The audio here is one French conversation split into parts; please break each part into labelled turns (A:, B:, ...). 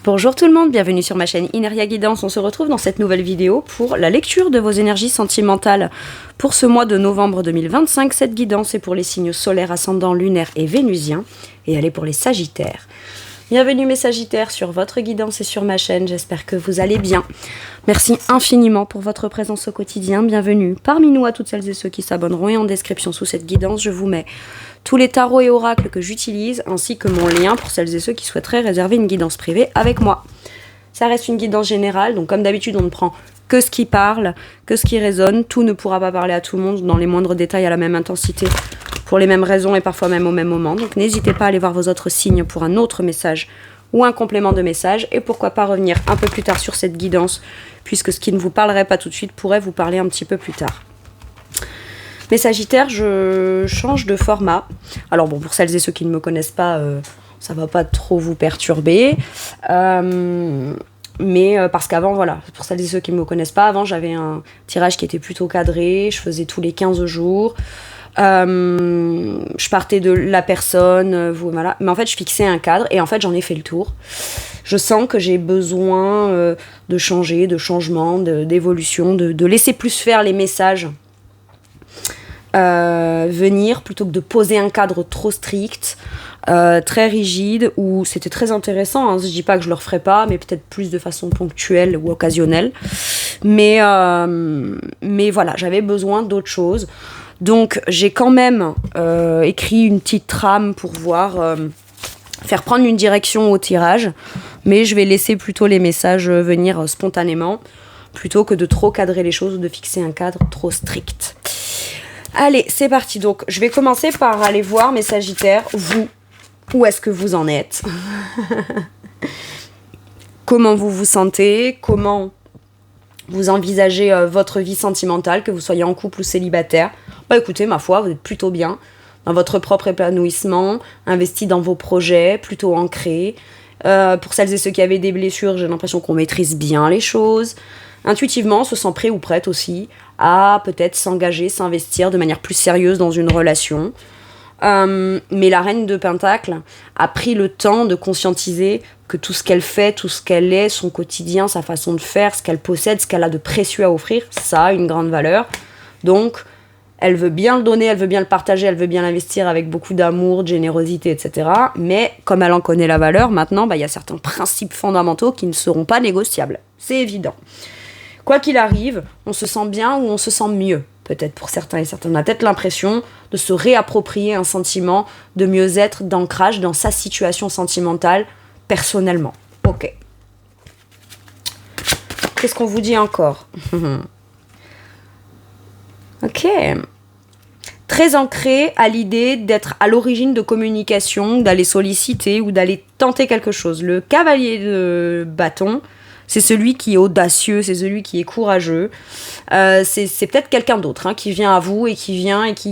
A: Bonjour tout le monde, bienvenue sur ma chaîne Ineria Guidance. On se retrouve dans cette nouvelle vidéo pour la lecture de vos énergies sentimentales pour ce mois de novembre 2025. Cette guidance est pour les signes solaires, ascendants, lunaires et vénusiens et elle est pour les sagittaires. Bienvenue mes sagittaires sur votre guidance et sur ma chaîne, j'espère que vous allez bien. Merci infiniment pour votre présence au quotidien, bienvenue parmi nous à toutes celles et ceux qui s'abonneront et en description sous cette guidance je vous mets tous les tarots et oracles que j'utilise ainsi que mon lien pour celles et ceux qui souhaiteraient réserver une guidance privée avec moi. Ça reste une guidance générale, donc comme d'habitude on ne prend que ce qui parle, que ce qui résonne, tout ne pourra pas parler à tout le monde dans les moindres détails à la même intensité, pour les mêmes raisons et parfois même au même moment. Donc n'hésitez pas à aller voir vos autres signes pour un autre message ou un complément de message. Et pourquoi pas revenir un peu plus tard sur cette guidance, puisque ce qui ne vous parlerait pas tout de suite pourrait vous parler un petit peu plus tard. Mes sagittaires, je change de format. Alors bon, pour celles et ceux qui ne me connaissent pas, ça va pas trop vous perturber. Mais parce qu'avant, voilà, pour celles et ceux qui ne me connaissent pas, avant j'avais un tirage qui était plutôt cadré, je faisais tous les 15 jours. Je partais de la personne, voilà. Mais en fait je fixais un cadre et en fait j'en ai fait le tour. Je sens que j'ai besoin de changer, de changement, d'évolution, de laisser plus faire les messages venir plutôt que de poser un cadre trop strict, très rigide, où c'était très intéressant, hein. Je dis pas que je le referai pas, mais peut-être plus de façon ponctuelle ou occasionnelle, mais voilà, j'avais besoin d'autre chose. Donc j'ai quand même écrit une petite trame pour voir, faire prendre une direction au tirage, mais je vais laisser plutôt les messages venir spontanément, plutôt que de trop cadrer les choses ou de fixer un cadre trop strict. Allez, c'est parti. Donc je vais commencer par aller voir mes sagittaires, vous, où est-ce que vous en êtes? Comment vous vous sentez? Comment vous envisagez votre vie sentimentale, que vous soyez en couple ou célibataire? Bah écoutez, ma foi, vous êtes plutôt bien dans votre propre épanouissement, investi dans vos projets, plutôt ancré. Pour celles et ceux qui avaient des blessures, j'ai l'impression qu'on maîtrise bien les choses. Intuitivement, on se sent prêt ou prête aussi à peut-être s'engager, s'investir de manière plus sérieuse dans une relation. Mais la reine de Pentacle a pris le temps de conscientiser que tout ce qu'elle fait, tout ce qu'elle est, son quotidien, sa façon de faire, ce qu'elle possède, ce qu'elle a de précieux à offrir, ça a une grande valeur. Donc, elle veut bien le donner, elle veut bien le partager, elle veut bien l'investir avec beaucoup d'amour, de générosité, etc. Mais comme elle en connaît la valeur, maintenant, il y a certains principes fondamentaux qui ne seront pas négociables. C'est évident. Quoi qu'il arrive, on se sent bien ou on se sent mieux. Peut-être pour certains et certaines. On a peut-être l'impression de se réapproprier un sentiment de mieux-être, d'ancrage dans sa situation sentimentale, personnellement. Ok. Qu'est-ce qu'on vous dit encore? Ok. Très ancré à l'idée d'être à l'origine de communication, d'aller solliciter ou d'aller tenter quelque chose. Le cavalier de bâton, c'est celui qui est audacieux, c'est celui qui est courageux. C'est peut-être quelqu'un d'autre qui vient à vous et qui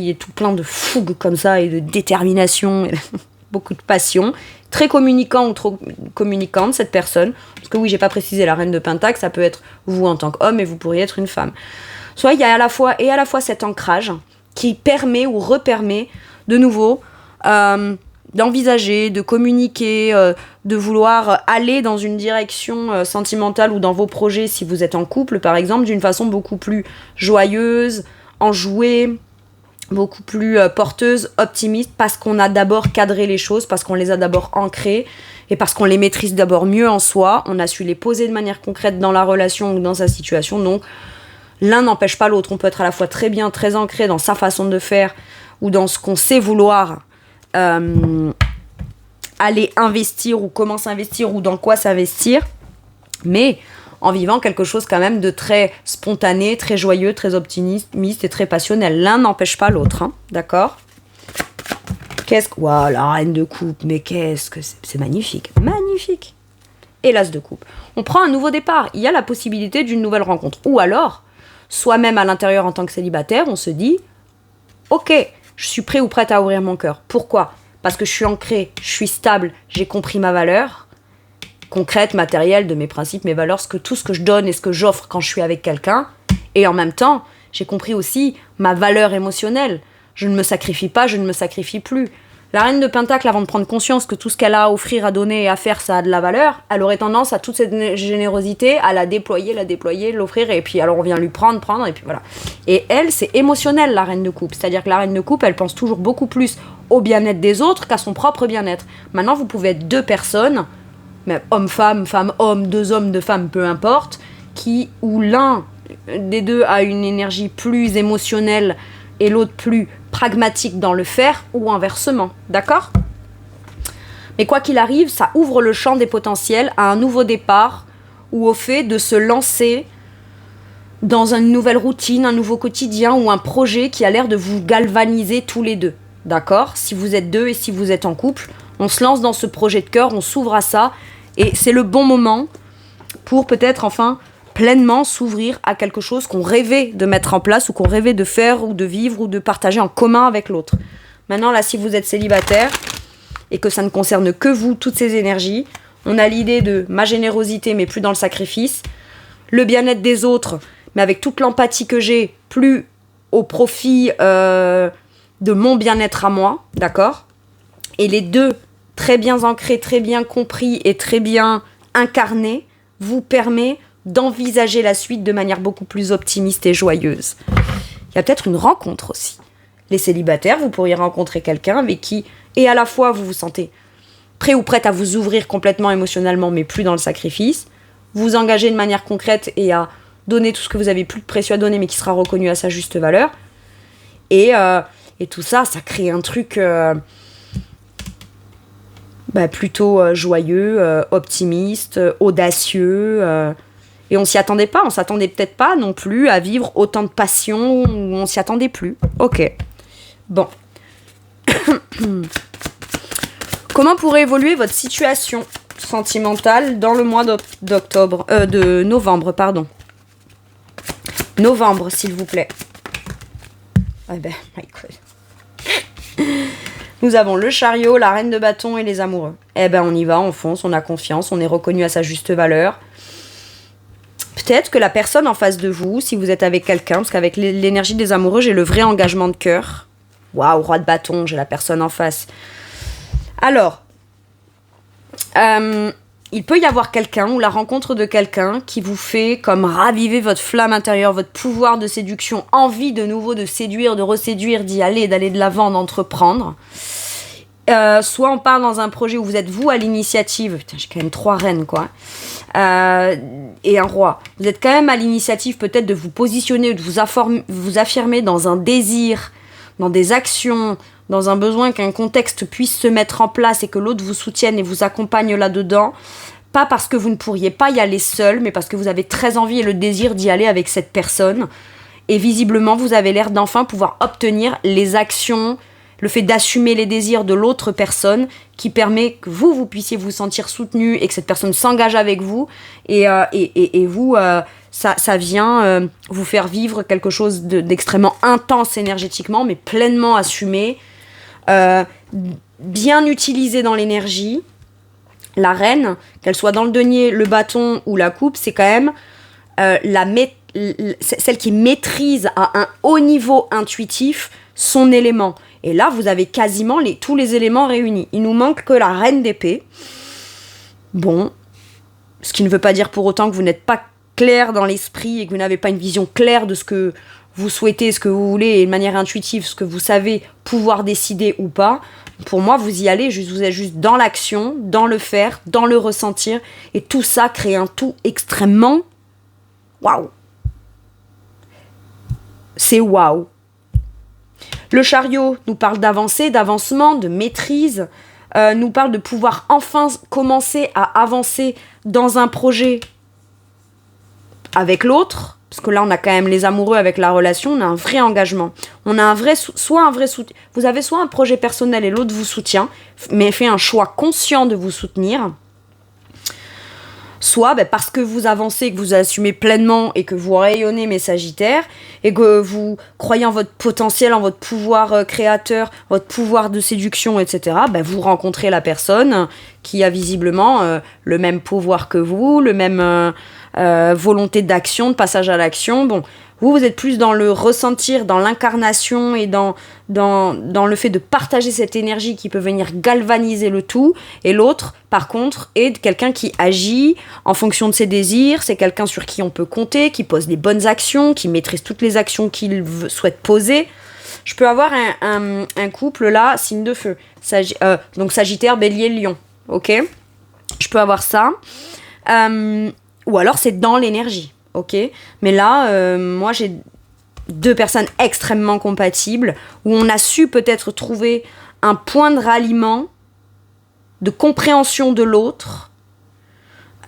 A: est tout plein de fougue comme ça et de détermination, et beaucoup de passion. Très communicant ou trop communicante cette personne. Parce que oui, j'ai pas précisé, la reine de Pentacle, ça peut être vous en tant qu'homme et vous pourriez être une femme. Soit il y a à la fois cet ancrage qui permet ou repermet de nouveau d'envisager, de communiquer, de vouloir aller dans une direction sentimentale ou dans vos projets, si vous êtes en couple par exemple, d'une façon beaucoup plus joyeuse, enjouée, beaucoup plus porteuse, optimiste, parce qu'on a d'abord cadré les choses, parce qu'on les a d'abord ancrées et parce qu'on les maîtrise d'abord mieux en soi, on a su les poser de manière concrète dans la relation ou dans sa situation. Donc l'un n'empêche pas l'autre, on peut être à la fois très bien, très ancré dans sa façon de faire ou dans ce qu'on sait vouloir aller investir ou comment s'investir ou dans quoi s'investir, mais en vivant quelque chose quand même de très spontané, très joyeux, très optimiste et très passionnel. L'un n'empêche pas l'autre, d'accord? Waouh, la reine de coupe, mais qu'est-ce que c'est magnifique, magnifique. Et l'as de coupe. On prend un nouveau départ, il y a la possibilité d'une nouvelle rencontre. Ou alors, soi-même à l'intérieur en tant que célibataire, on se dit « Ok, je suis prêt ou prête à ouvrir mon cœur. » Pourquoi? Parce que je suis ancrée, je suis stable, j'ai compris ma valeur concrète, matérielle, de mes principes, mes valeurs, tout ce que je donne et ce que j'offre quand je suis avec quelqu'un. Et en même temps, j'ai compris aussi ma valeur émotionnelle. Je ne me sacrifie pas, je ne me sacrifie plus. La reine de Pentacle, avant de prendre conscience que tout ce qu'elle a à offrir, à donner et à faire, ça a de la valeur, elle aurait tendance à toute cette générosité, à la déployer, l'offrir, et puis alors on vient lui prendre, et puis voilà. Et elle, c'est émotionnel, la reine de coupe. C'est-à-dire que la reine de coupe, elle pense toujours beaucoup plus au bien-être des autres qu'à son propre bien-être. Maintenant, vous pouvez être deux personnes, mais homme-femme, femme-homme, deux hommes, deux femmes, peu importe, où l'un des deux a une énergie plus émotionnelle et l'autre plus pragmatique dans le faire, ou inversement, d'accord ? Mais quoi qu'il arrive, ça ouvre le champ des potentiels à un nouveau départ, ou au fait de se lancer dans une nouvelle routine, un nouveau quotidien, ou un projet qui a l'air de vous galvaniser tous les deux, d'accord ? Si vous êtes deux et si vous êtes en couple, on se lance dans ce projet de cœur, on s'ouvre à ça, et c'est le bon moment pour peut-être enfin pleinement s'ouvrir à quelque chose qu'on rêvait de mettre en place ou qu'on rêvait de faire ou de vivre ou de partager en commun avec l'autre. Maintenant, là, si vous êtes célibataire et que ça ne concerne que vous, toutes ces énergies, on a l'idée de ma générosité, mais plus dans le sacrifice, le bien-être des autres, mais avec toute l'empathie que j'ai, plus au profit de mon bien-être à moi, d'accord ? Et les deux, très bien ancrés, très bien compris et très bien incarnés, vous permet d'envisager la suite de manière beaucoup plus optimiste et joyeuse. Il y a peut-être une rencontre aussi. Les célibataires, vous pourriez rencontrer quelqu'un avec qui, et à la fois vous vous sentez prêt ou prête à vous ouvrir complètement émotionnellement, mais plus dans le sacrifice, vous engager de manière concrète et à donner tout ce que vous avez plus de précieux à donner, mais qui sera reconnu à sa juste valeur. Et tout ça, ça crée un truc plutôt joyeux, optimiste, audacieux. Et on s'y attendait pas, on s'attendait peut-être pas non plus à vivre autant de passion, où on s'y attendait plus. Ok. Bon. Comment pourrait évoluer votre situation sentimentale dans le mois de novembre, pardon. Novembre, s'il vous plaît. Ah ben, Michael. Nous avons le chariot, la reine de bâton et les amoureux. Eh ben, on y va, on fonce, on a confiance, on est reconnu à sa juste valeur. Peut-être que la personne en face de vous, si vous êtes avec quelqu'un, parce qu'avec l'énergie des amoureux, j'ai le vrai engagement de cœur. Waouh, roi de bâton, j'ai la personne en face. Alors, il peut y avoir quelqu'un ou la rencontre de quelqu'un qui vous fait comme raviver votre flamme intérieure, votre pouvoir de séduction, envie de nouveau de séduire, de reséduire, d'y aller, d'aller de l'avant, d'entreprendre. Soit on part dans un projet où vous êtes vous à l'initiative. Putain, j'ai quand même 3 reines, quoi. Et un roi. Vous êtes quand même à l'initiative peut-être de vous positionner, de vous affirmer dans un désir, dans des actions, dans un besoin qu'un contexte puisse se mettre en place et que l'autre vous soutienne et vous accompagne là-dedans. Pas parce que vous ne pourriez pas y aller seul, mais parce que vous avez très envie et le désir d'y aller avec cette personne. Et visiblement, vous avez l'air d'enfin pouvoir obtenir les actions, le fait d'assumer les désirs de l'autre personne qui permet que vous puissiez vous sentir soutenu et que cette personne s'engage avec vous et vous, ça vient vous faire vivre quelque chose d'extrêmement intense énergétiquement, mais pleinement assumé, bien utilisé dans l'énergie. La reine, qu'elle soit dans le denier, le bâton ou la coupe, c'est quand même celle qui maîtrise à un haut niveau intuitif son élément. Et là, vous avez quasiment tous les éléments réunis. Il nous manque que la reine d'épée. Bon, ce qui ne veut pas dire pour autant que vous n'êtes pas clair dans l'esprit et que vous n'avez pas une vision claire de ce que vous souhaitez, ce que vous voulez, et de manière intuitive, ce que vous savez pouvoir décider ou pas. Pour moi, vous y allez, vous êtes juste dans l'action, dans le faire, dans le ressentir. Et tout ça crée un tout extrêmement waouh. C'est waouh. Le chariot nous parle d'avancée, d'avancement, de maîtrise, nous parle de pouvoir enfin commencer à avancer dans un projet avec l'autre, parce que là on a quand même les amoureux avec la relation, on a un vrai engagement, on a un vrai soutien. Vous avez soit un projet personnel et l'autre vous soutient, mais fait un choix conscient de vous soutenir, soit parce que vous avancez, que vous assumez pleinement et que vous rayonnez, mes Sagittaires, et que vous croyez en votre potentiel, en votre pouvoir créateur, votre pouvoir de séduction, etc., vous rencontrez la personne qui a visiblement le même pouvoir que vous, le même volonté d'action, de passage à l'action. Bon, Vous êtes plus dans le ressentir, dans l'incarnation et dans le fait de partager cette énergie qui peut venir galvaniser le tout. Et l'autre, par contre, est quelqu'un qui agit en fonction de ses désirs. C'est quelqu'un sur qui on peut compter, qui pose les bonnes actions, qui maîtrise toutes les actions qu'il souhaite poser. Je peux avoir un couple là, signe de feu. Donc Sagittaire, Bélier, Lion. Ok ? Je peux avoir ça. Ou alors c'est dans l'énergie. Ok, mais là, moi j'ai 2 personnes extrêmement compatibles où on a su peut-être trouver un point de ralliement, de compréhension de l'autre,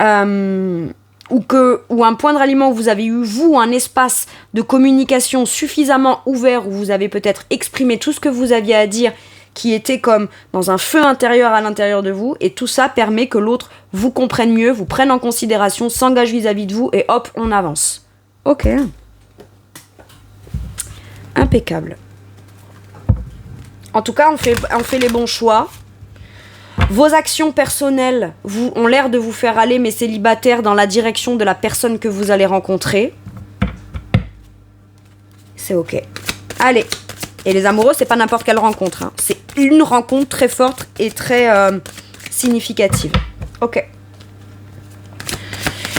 A: ou un point de ralliement où vous avez eu, vous, un espace de communication suffisamment ouvert où vous avez peut-être exprimé tout ce que vous aviez à dire qui était comme dans un feu intérieur à l'intérieur de vous, et tout ça permet que l'autre vous comprenne mieux, vous prenne en considération, s'engage vis-à-vis de vous, et hop, on avance. Ok. Impeccable. En tout cas, on fait les bons choix. Vos actions personnelles ont l'air de vous faire aller, mes célibataires, dans la direction de la personne que vous allez rencontrer. C'est ok. Allez. Et les amoureux, c'est pas n'importe quelle rencontre. Hein. C'est une rencontre très forte et très significative. Ok.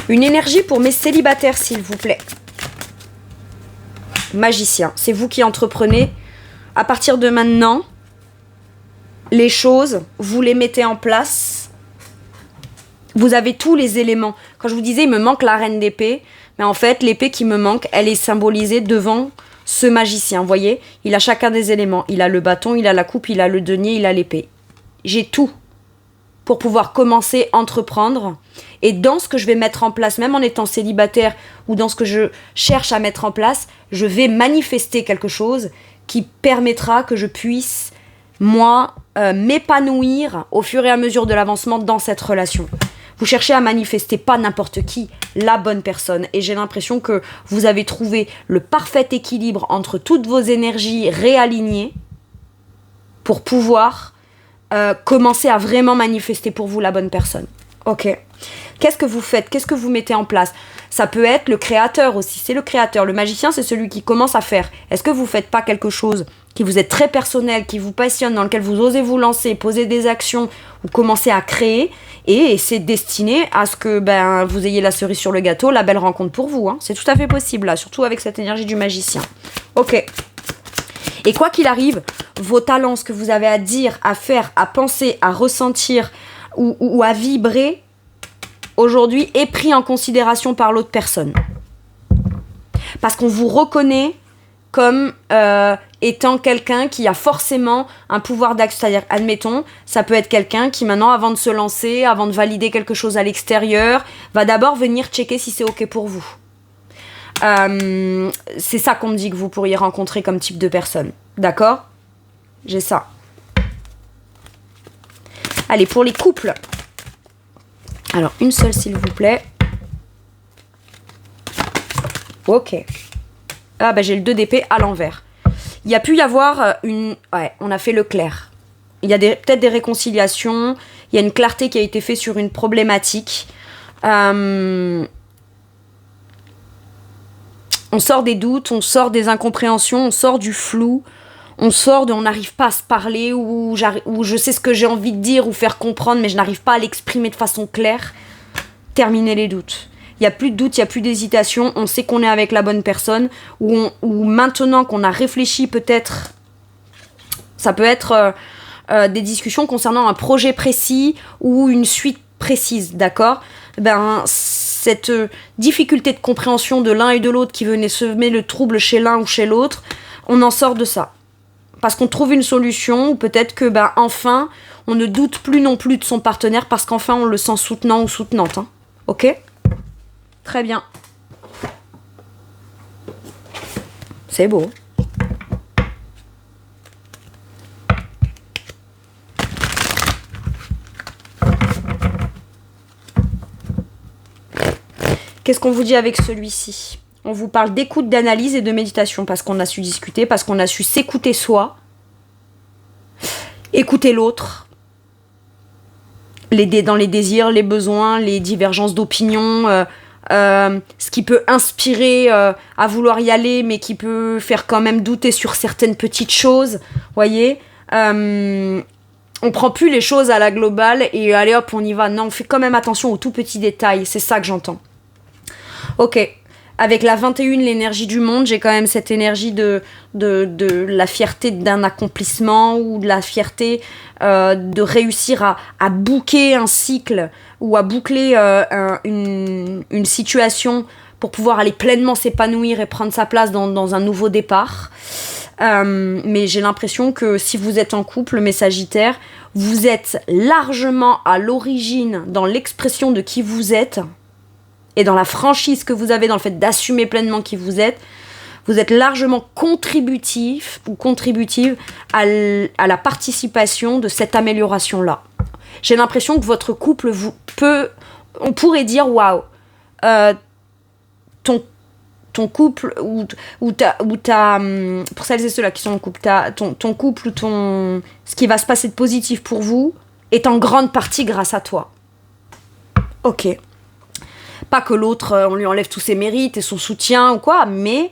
A: Une énergie pour mes célibataires, s'il vous plaît. Magicien, c'est vous qui entreprenez. À partir de maintenant, les choses, vous les mettez en place. Vous avez tous les éléments. Quand je vous disais, il me manque la reine d'épée, mais en fait, l'épée qui me manque, elle est symbolisée devant ce magicien, vous voyez, il a chacun des éléments. Il a le bâton, il a la coupe, il a le denier, il a l'épée. J'ai tout pour pouvoir commencer à entreprendre. Et dans ce que je vais mettre en place, même en étant célibataire, ou dans ce que je cherche à mettre en place, je vais manifester quelque chose qui permettra que je puisse, moi, m'épanouir au fur et à mesure de l'avancement dans cette relation. Vous cherchez à manifester pas n'importe qui, la bonne personne. Et j'ai l'impression que vous avez trouvé le parfait équilibre entre toutes vos énergies réalignées pour pouvoir commencer à vraiment manifester pour vous la bonne personne. Ok. Qu'est-ce que vous faites ? Qu'est-ce que vous mettez en place ? Ça peut être le créateur aussi. C'est le créateur. Le magicien, c'est celui qui commence à faire. Est-ce que vous ne faites pas quelque chose qui vous est très personnel, qui vous passionne, dans lequel vous osez vous lancer, poser des actions ou commencer à créer, et c'est destiné à ce que vous ayez la cerise sur le gâteau, la belle rencontre pour vous. Hein. C'est tout à fait possible, là, surtout avec cette énergie du magicien. Ok. Et quoi qu'il arrive, vos talents, ce que vous avez à dire, à faire, à penser, à ressentir ou à vibrer, aujourd'hui, est pris en considération par l'autre personne. Parce qu'on vous reconnaît comme étant quelqu'un qui a forcément un pouvoir d'action. C'est-à-dire, admettons, ça peut être quelqu'un qui maintenant, avant de se lancer, avant de valider quelque chose à l'extérieur, va d'abord venir checker si c'est ok pour vous. C'est ça qu'on me dit que vous pourriez rencontrer comme type de personne. D'accord ? J'ai ça. Allez, pour les couples. Alors, une seule, s'il vous plaît. Ok. Ah, j'ai le 2 d'épée à l'envers. Il y a pu y avoir une... Ouais, on a fait le clair. Il y a peut-être des réconciliations. Il y a une clarté qui a été faite sur une problématique. On sort des doutes, on sort des incompréhensions, on sort du flou. On sort de on n'arrive pas à se parler, ou je sais ce que j'ai envie de dire ou faire comprendre, mais je n'arrive pas à l'exprimer de façon claire. Terminez les doutes. Il n'y a plus de doute, il n'y a plus d'hésitation. On sait qu'on est avec la bonne personne. Ou maintenant qu'on a réfléchi, peut-être, ça peut être des discussions concernant un projet précis ou une suite précise, d'accord ? Cette difficulté de compréhension de l'un et de l'autre qui venait semer le trouble chez l'un ou chez l'autre, on en sort de ça. Parce qu'on trouve une solution, ou peut-être que, enfin, on ne doute plus non plus de son partenaire parce qu'enfin, on le sent soutenant ou soutenante. Hein. Ok ? Très bien. C'est beau. Qu'est-ce qu'on vous dit avec celui-ci ? On vous parle d'écoute, d'analyse et de méditation parce qu'on a su discuter, parce qu'on a su s'écouter soi, écouter l'autre, dans les désirs, les besoins, les divergences d'opinion, ce qui peut inspirer à vouloir y aller, mais qui peut faire quand même douter sur certaines petites choses, voyez. On prend plus les choses à la globale et allez hop, on y va. Non, on fait quand même attention aux tout petits détails, c'est ça que j'entends. Ok, avec la 21, l'énergie du monde, j'ai quand même cette énergie de la fierté d'un accomplissement ou de la fierté de réussir à boucler un cycle ou à boucler une situation pour pouvoir aller pleinement s'épanouir et prendre sa place dans un nouveau départ. Mais j'ai l'impression que si vous êtes en couple, mes Sagittaires, vous êtes largement à l'origine dans l'expression de qui vous êtes et dans la franchise que vous avez, dans le fait d'assumer pleinement qui vous êtes largement contributif ou contributive à la participation de cette amélioration-là. J'ai l'impression que votre couple on pourrait dire waouh, ton couple ou pour celles et ceux-là qui sont en couple, ton couple ou ce qui va se passer de positif pour vous est en grande partie grâce à toi. Ok. Pas que l'autre, on lui enlève tous ses mérites et son soutien ou quoi, mais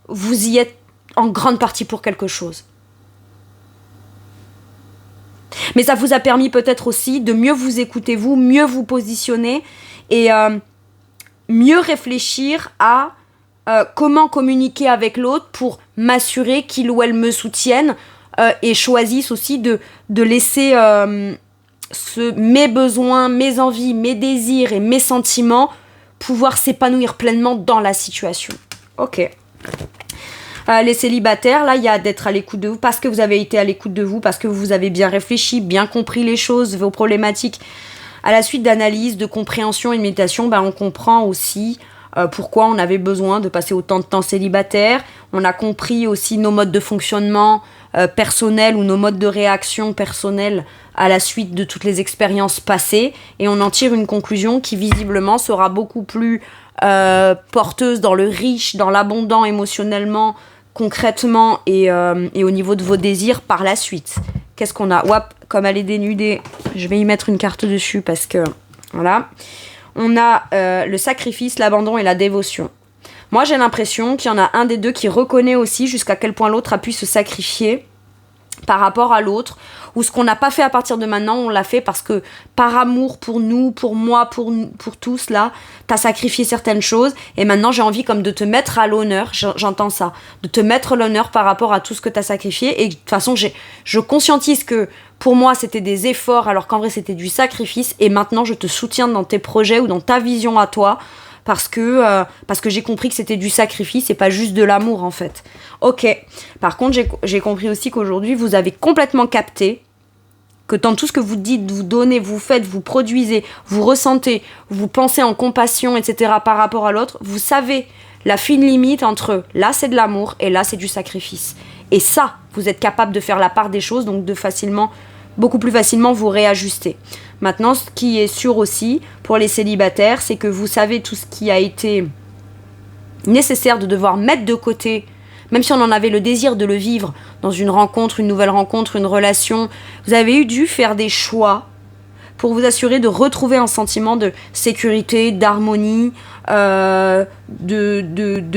A: vous y êtes en grande partie pour quelque chose. Mais ça vous a permis peut-être aussi de mieux vous écouter vous, mieux vous positionner et mieux réfléchir à comment communiquer avec l'autre pour m'assurer qu'il ou elle me soutienne et choisisse aussi de laisser mes besoins, mes envies, mes désirs et mes sentiments pouvoir s'épanouir pleinement dans la situation. Ok. Les célibataires, là, il y a d'être à l'écoute de vous parce que vous avez été à l'écoute de vous, parce que vous avez bien réfléchi, bien compris les choses, vos problématiques. À la suite d'analyse, de compréhension et de méditation, on comprend aussi pourquoi on avait besoin de passer autant de temps célibataire. On a compris aussi nos modes de fonctionnement personnels ou nos modes de réaction personnels à la suite de toutes les expériences passées. Et on en tire une conclusion qui visiblement sera beaucoup plus porteuse dans le riche, dans l'abondant émotionnellement, concrètement et au niveau de vos désirs par la suite. Qu'est-ce qu'on a ? Hop, comme elle est dénudée, je vais y mettre une carte dessus parce que... Voilà. On a le sacrifice, l'abandon et la dévotion. Moi, j'ai l'impression qu'il y en a un des deux qui reconnaît aussi jusqu'à quel point l'autre a pu se sacrifier par rapport à l'autre, ou ce qu'on n'a pas fait à partir de maintenant, on l'a fait parce que par amour pour nous, pour moi, pour tous, là, t'as sacrifié certaines choses, et maintenant j'ai envie comme de te mettre à l'honneur, j'entends ça, de te mettre à l'honneur par rapport à tout ce que t'as sacrifié, et de toute façon, je conscientise que pour moi, c'était des efforts, alors qu'en vrai, c'était du sacrifice, et maintenant, je te soutiens dans tes projets ou dans ta vision à toi, parce que j'ai compris que c'était du sacrifice et pas juste de l'amour en fait. Ok, par contre j'ai compris aussi qu'aujourd'hui vous avez complètement capté que dans tout ce que vous dites, vous donnez, vous faites, vous produisez, vous ressentez, vous pensez en compassion, etc. par rapport à l'autre, vous savez la fine limite entre là c'est de l'amour et là c'est du sacrifice. Et ça, vous êtes capable de faire la part des choses, donc de beaucoup plus facilement vous réajuster. Maintenant, ce qui est sûr aussi pour les célibataires, c'est que vous savez tout ce qui a été nécessaire de devoir mettre de côté, même si on en avait le désir de le vivre dans une rencontre, une nouvelle rencontre, une relation. Vous avez dû faire des choix pour vous assurer de retrouver un sentiment de sécurité, d'harmonie, de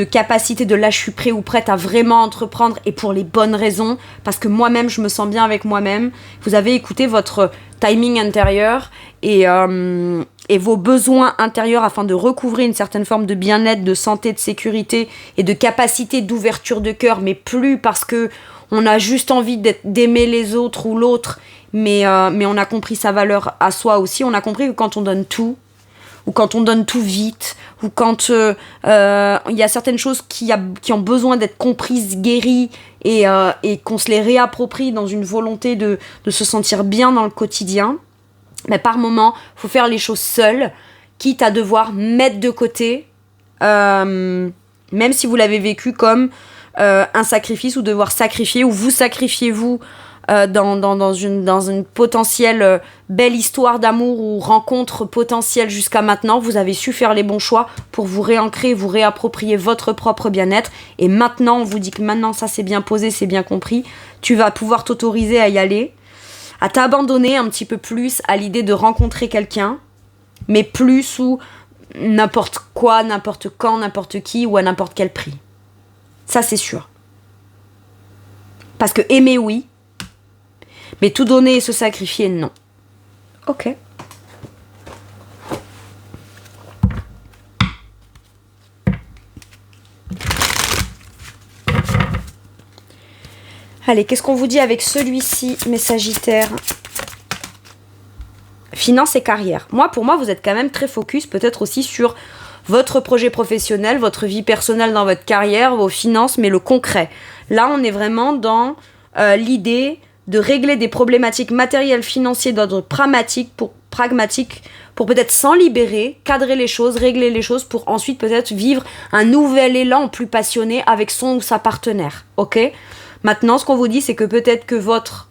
A: capacité de là je suis prêt ou prête à vraiment entreprendre et pour les bonnes raisons, parce que moi-même je me sens bien avec moi-même. Vous avez écouté votre timing intérieur et vos besoins intérieurs afin de recouvrer une certaine forme de bien-être, de santé, de sécurité et de capacité d'ouverture de cœur, mais plus parce que on a juste envie d'aimer les autres ou l'autre, mais on a compris sa valeur à soi aussi. On a compris que quand on donne tout, ou quand on donne tout vite, ou quand il y a certaines choses qui ont besoin d'être comprises, guéries, et qu'on se les réapproprie dans une volonté de se sentir bien dans le quotidien, mais par moment, il faut faire les choses seul, quitte à devoir mettre de côté, même si vous l'avez vécu comme un sacrifice, ou devoir sacrifier, ou vous sacrifiez vous dans une potentielle belle histoire d'amour ou rencontre potentielle jusqu'à maintenant. Vous avez su faire les bons choix pour vous réancrer, vous réapproprier votre propre bien-être, et maintenant on vous dit que maintenant ça c'est bien posé, c'est bien compris, tu vas pouvoir t'autoriser à y aller, à t'abandonner un petit peu plus à l'idée de rencontrer quelqu'un, mais plus sous n'importe quoi, n'importe quand, n'importe qui ou à n'importe quel prix. Ça, c'est sûr. Parce que aimer, oui. Mais tout donner et se sacrifier, non. Ok. Allez, qu'est-ce qu'on vous dit avec celui-ci, mes Sagittaires ? Finance et carrière. Pour moi, vous êtes quand même très focus, peut-être aussi sur votre projet professionnel, votre vie personnelle dans votre carrière, vos finances, mais le concret. Là, on est vraiment dans l'idée de régler des problématiques matérielles, financières d'ordre pragmatique pour peut-être s'en libérer, cadrer les choses, régler les choses pour ensuite peut-être vivre un nouvel élan plus passionné avec son ou sa partenaire. Ok ? Maintenant, ce qu'on vous dit, c'est que peut-être que votre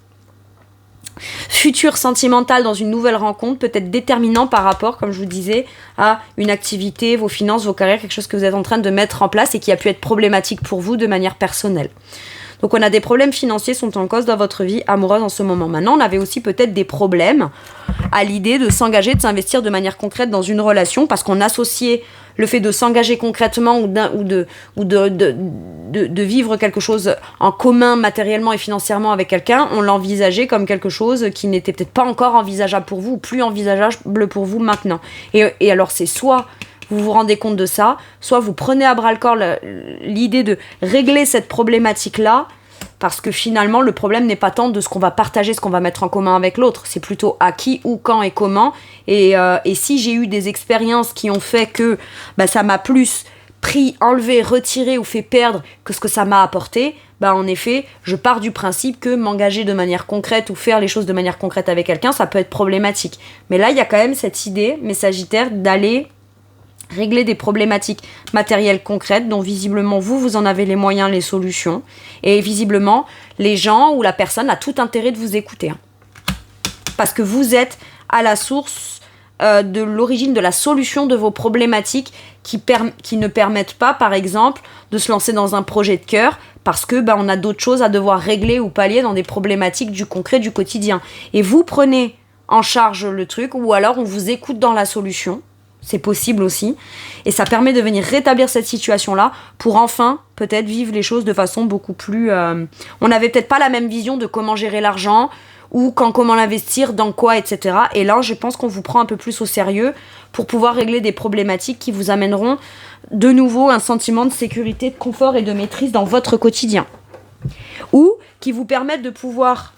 A: futur sentimental dans une nouvelle rencontre peut être déterminant par rapport, comme je vous disais, à une activité, vos finances, vos carrières, quelque chose que vous êtes en train de mettre en place et qui a pu être problématique pour vous de manière personnelle. Donc on a des problèmes financiers sont en cause dans votre vie amoureuse en ce moment. Maintenant, on avait aussi peut-être des problèmes à l'idée de s'engager, de s'investir de manière concrète dans une relation parce qu'on associait le fait de s'engager concrètement ou de vivre quelque chose en commun matériellement et financièrement avec quelqu'un, on l'envisageait comme quelque chose qui n'était peut-être pas encore envisageable pour vous ou plus envisageable pour vous maintenant. Et alors c'est soit vous vous rendez compte de ça, soit vous prenez à bras-le-corps l'idée de régler cette problématique-là, parce que finalement, le problème n'est pas tant de ce qu'on va partager, ce qu'on va mettre en commun avec l'autre, c'est plutôt à qui, où, quand et comment. Et si j'ai eu des expériences qui ont fait que ça m'a plus pris, enlevé, retiré ou fait perdre que ce que ça m'a apporté, en effet, je pars du principe que m'engager de manière concrète ou faire les choses de manière concrète avec quelqu'un, ça peut être problématique. Mais là, il y a quand même cette idée, mes Sagittaires, d'aller régler des problématiques matérielles concrètes dont visiblement vous en avez les moyens, les solutions. Et visiblement, les gens ou la personne a tout intérêt de vous écouter. Parce que vous êtes à la source de l'origine de la solution de vos problématiques qui ne permettent pas, par exemple, de se lancer dans un projet de cœur parce que on a d'autres choses à devoir régler ou pallier dans des problématiques du concret, du quotidien. Et vous prenez en charge le truc ou alors on vous écoute dans la solution. C'est possible aussi. Et ça permet de venir rétablir cette situation-là pour enfin, peut-être, vivre les choses de façon beaucoup plus... On n'avait peut-être pas la même vision de comment gérer l'argent ou comment l'investir, dans quoi, etc. Et là, je pense qu'on vous prend un peu plus au sérieux pour pouvoir régler des problématiques qui vous amèneront de nouveau un sentiment de sécurité, de confort et de maîtrise dans votre quotidien. Ou qui vous permettent de pouvoir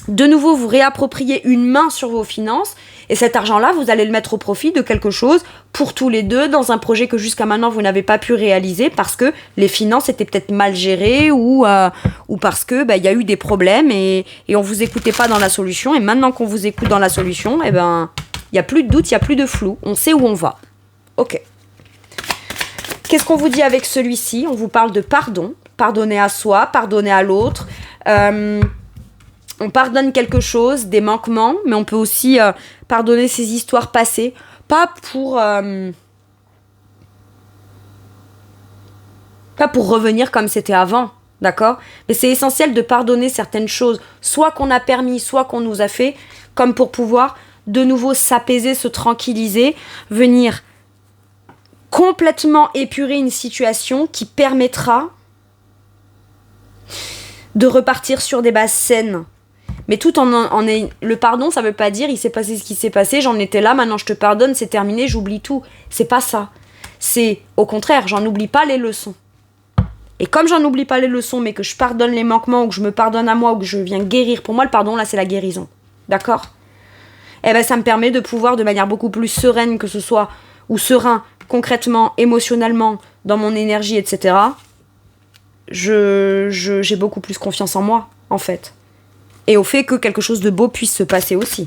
A: de nouveau vous réapproprier une main sur vos finances. Et cet argent-là, vous allez le mettre au profit de quelque chose pour tous les deux dans un projet que jusqu'à maintenant vous n'avez pas pu réaliser parce que les finances étaient peut-être mal gérées ou parce que y a eu des problèmes et on vous écoutait pas dans la solution. Et maintenant qu'on vous écoute dans la solution, il y a plus de doute, il y a plus de flou. On sait où on va. Ok. Qu'est-ce qu'on vous dit avec celui-ci ? On vous parle de pardon. Pardonner à soi, pardonner à l'autre. On pardonne quelque chose, des manquements, mais on peut aussi pardonner ses histoires passées. Pas pour revenir comme c'était avant, d'accord ? Mais c'est essentiel de pardonner certaines choses, soit qu'on a permis, soit qu'on nous a fait, comme pour pouvoir de nouveau s'apaiser, se tranquilliser, venir complètement épurer une situation qui permettra de repartir sur des bases saines. Mais tout le pardon, ça veut pas dire il s'est passé ce qui s'est passé, j'en étais là, maintenant je te pardonne, c'est terminé, j'oublie tout. C'est pas ça. C'est au contraire, j'en oublie pas les leçons. Et comme j'en oublie pas les leçons, mais que je pardonne les manquements, ou que je me pardonne à moi, ou que je viens guérir, pour moi le pardon là c'est la guérison. D'accord ? Ça me permet de pouvoir de manière beaucoup plus sereine que ce soit, ou serein, concrètement, émotionnellement, dans mon énergie, etc. J'ai beaucoup plus confiance en moi, en fait. Et au fait que quelque chose de beau puisse se passer aussi.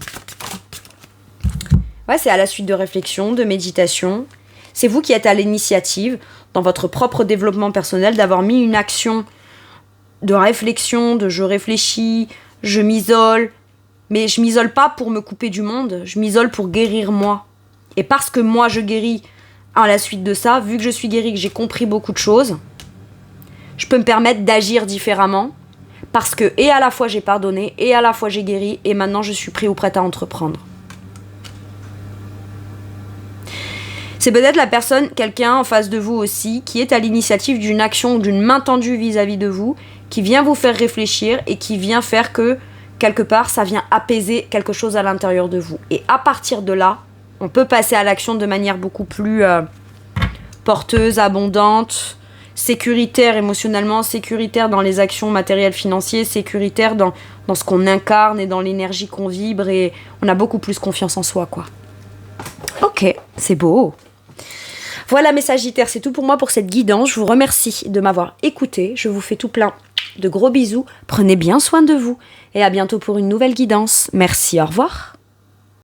A: Ouais, c'est à la suite de réflexion, de méditation. C'est vous qui êtes à l'initiative, dans votre propre développement personnel, d'avoir mis une action de réflexion, de je réfléchis, je m'isole. Mais je m'isole pas pour me couper du monde, je m'isole pour guérir moi. Et parce que moi je guéris à la suite de ça, vu que je suis guérie, que j'ai compris beaucoup de choses, je peux me permettre d'agir différemment. Parce que, et à la fois j'ai pardonné, et à la fois j'ai guéri, et maintenant je suis prêt ou prête à entreprendre. C'est peut-être la personne, quelqu'un en face de vous aussi, qui est à l'initiative d'une action, d'une main tendue vis-à-vis de vous, qui vient vous faire réfléchir et qui vient faire que, quelque part, ça vient apaiser quelque chose à l'intérieur de vous. Et à partir de là, on peut passer à l'action de manière beaucoup plus porteuse, abondante, sécuritaire émotionnellement, sécuritaire dans les actions matérielles, financières, sécuritaire dans ce qu'on incarne et dans l'énergie qu'on vibre, et on a beaucoup plus confiance en soi, quoi. Ok, c'est beau. Voilà mes Sagittaires, c'est tout pour moi pour cette guidance. Je vous remercie de m'avoir écouté. Je vous fais tout plein de gros bisous. Prenez bien soin de vous et à bientôt pour une nouvelle guidance. Merci, au revoir.